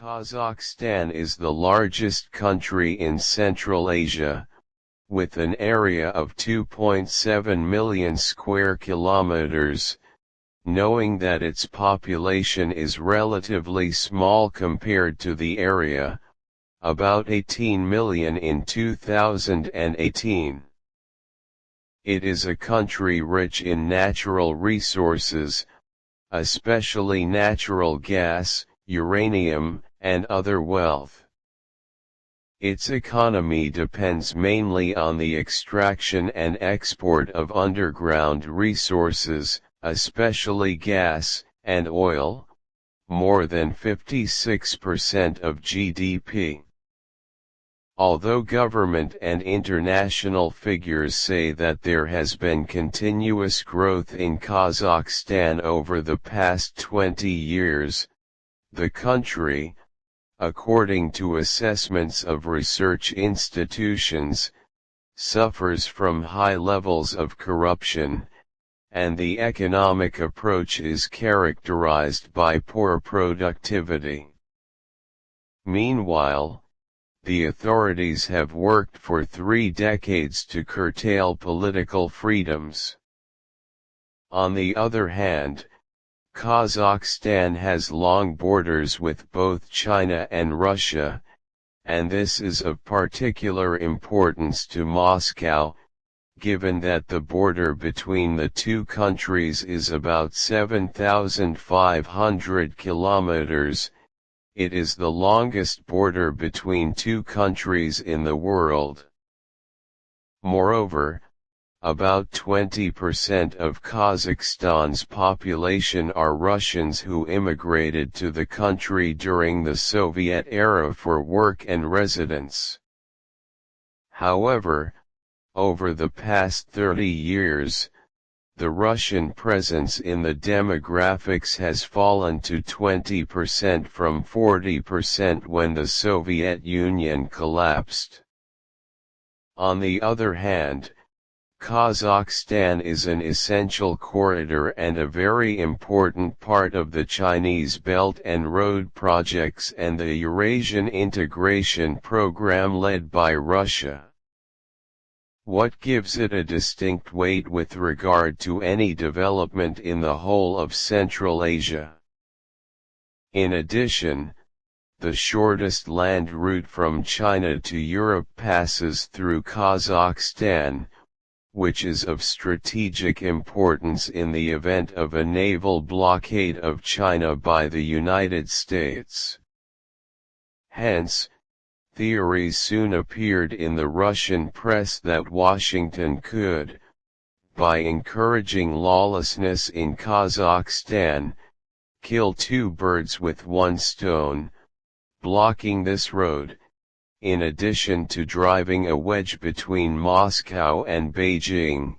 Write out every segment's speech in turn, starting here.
Kazakhstan is the largest country in Central Asia, with an area of 2.7 million square kilometers, knowing that its population is relatively small compared to the area, about 18 million in 2018. It is a country rich in natural resources, especially natural gas, uranium, and other wealth. Its economy depends mainly on the extraction and export of underground resources, especially gas and oil, more than 56% of GDP. Although government and international figures say that there has been continuous growth in Kazakhstan over the past 20 years, the country, according to assessments of research institutions, suffers from high levels of corruption, and the economic approach is characterized by poor productivity. Meanwhile, the authorities have worked for 3 decades to curtail political freedoms. On the other hand, Kazakhstan has long borders with both China and Russia, and this is of particular importance to Moscow, given that the border between the two countries is about 7,500 kilometers. It is the longest border between two countries in the world. Moreover, about 20% of Kazakhstan's population are Russians who immigrated to the country during the Soviet era for work and residence. However, over the past 30 years, the Russian presence in the demographics has fallen to 20% from 40% when the Soviet Union collapsed. On the other hand, Kazakhstan is an essential corridor and a very important part of the Chinese Belt and Road projects and the Eurasian integration program led by Russia. What gives it a distinct weight with regard to any development in the whole of Central Asia? In addition, the shortest land route from China to Europe passes through Kazakhstan, which is of strategic importance in the event of a naval blockade of China by the United States. Hence, theories soon appeared in the Russian press that Washington could, by encouraging lawlessness in Kazakhstan, kill 2 birds with 1 stone, blocking this road, in addition to driving a wedge between Moscow and Beijing,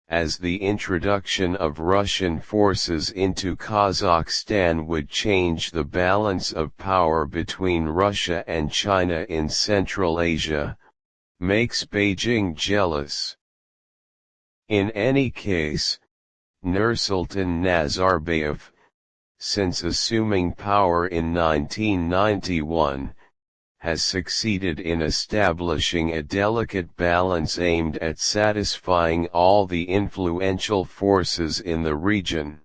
as the introduction of Russian forces into Kazakhstan would change the balance of power between Russia and China in Central Asia, makes Beijing jealous. In any case, Nursultan Nazarbayev, since assuming power in 1991, has succeeded in establishing a delicate balance aimed at satisfying all the influential forces in the region.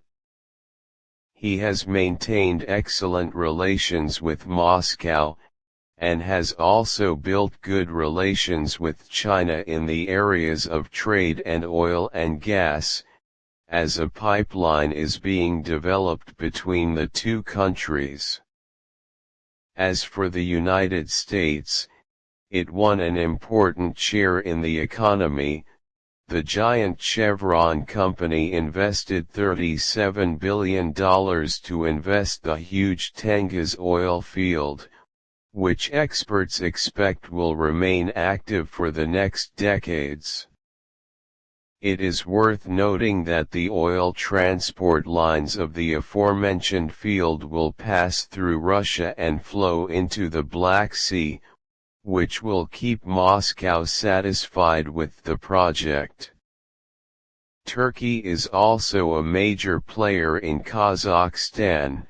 He has maintained excellent relations with Moscow, and has also built good relations with China in the areas of trade and oil and gas, as a pipeline is being developed between the two countries. As for the United States, it won an important share in the economy. The giant Chevron company invested $37 billion to invest the huge Tengiz oil field, which experts expect will remain active for the next decades. It is worth noting that the oil transport lines of the aforementioned field will pass through Russia and flow into the Black Sea, which will keep Moscow satisfied with the project. Turkey is also a major player in Kazakhstan,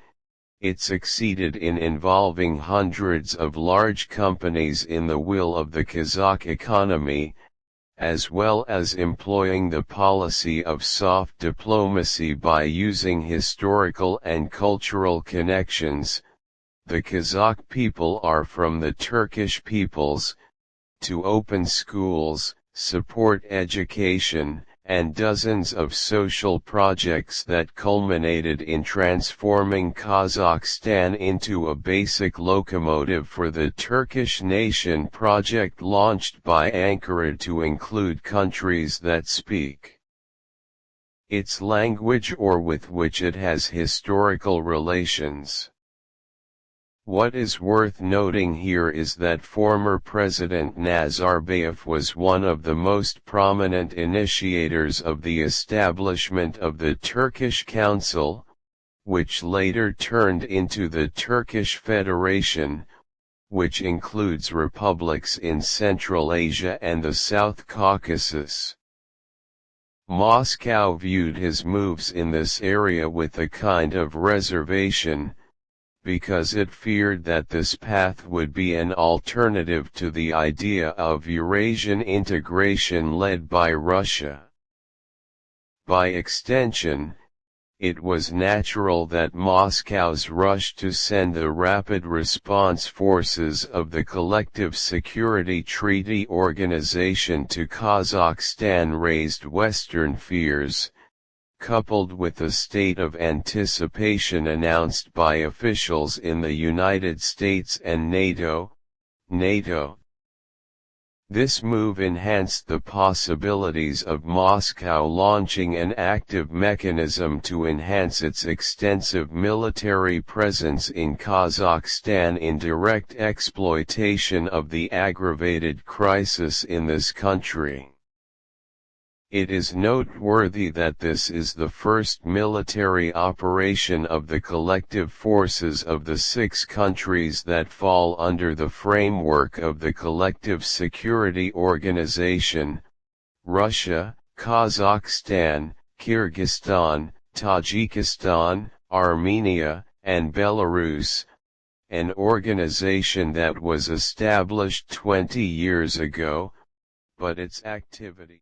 It succeeded in involving hundreds of large companies in the will of the Kazakh economy, as well as employing the policy of soft diplomacy by using historical and cultural connections. The Kazakh people are from the Turkish peoples, to open schools, support education, and dozens of social projects that culminated in transforming Kazakhstan into a basic locomotive for the Turkish nation project launched by Ankara to include countries that speak its language or with which it has historical relations. What is worth noting here is that former President Nazarbayev was one of the most prominent initiators of the establishment of the Turkish Council, which later turned into the Turkish Federation, which includes republics in Central Asia and the South Caucasus. Moscow viewed his moves in this area with a kind of reservation, because it feared that this path would be an alternative to the idea of Eurasian integration led by Russia. By extension, it was natural that Moscow's rush to send the rapid response forces of the Collective Security Treaty Organization to Kazakhstan raised Western fears, coupled with the state of anticipation announced by officials in the United States and NATO. This move enhanced the possibilities of Moscow launching an active mechanism to enhance its extensive military presence in Kazakhstan in direct exploitation of the aggravated crisis in this country. It is noteworthy that this is the first military operation of the collective forces of the 6 countries that fall under the framework of the Collective Security Organization: Russia, Kazakhstan, Kyrgyzstan, Tajikistan, Armenia, and Belarus, an organization that was established 20 years ago, but its activity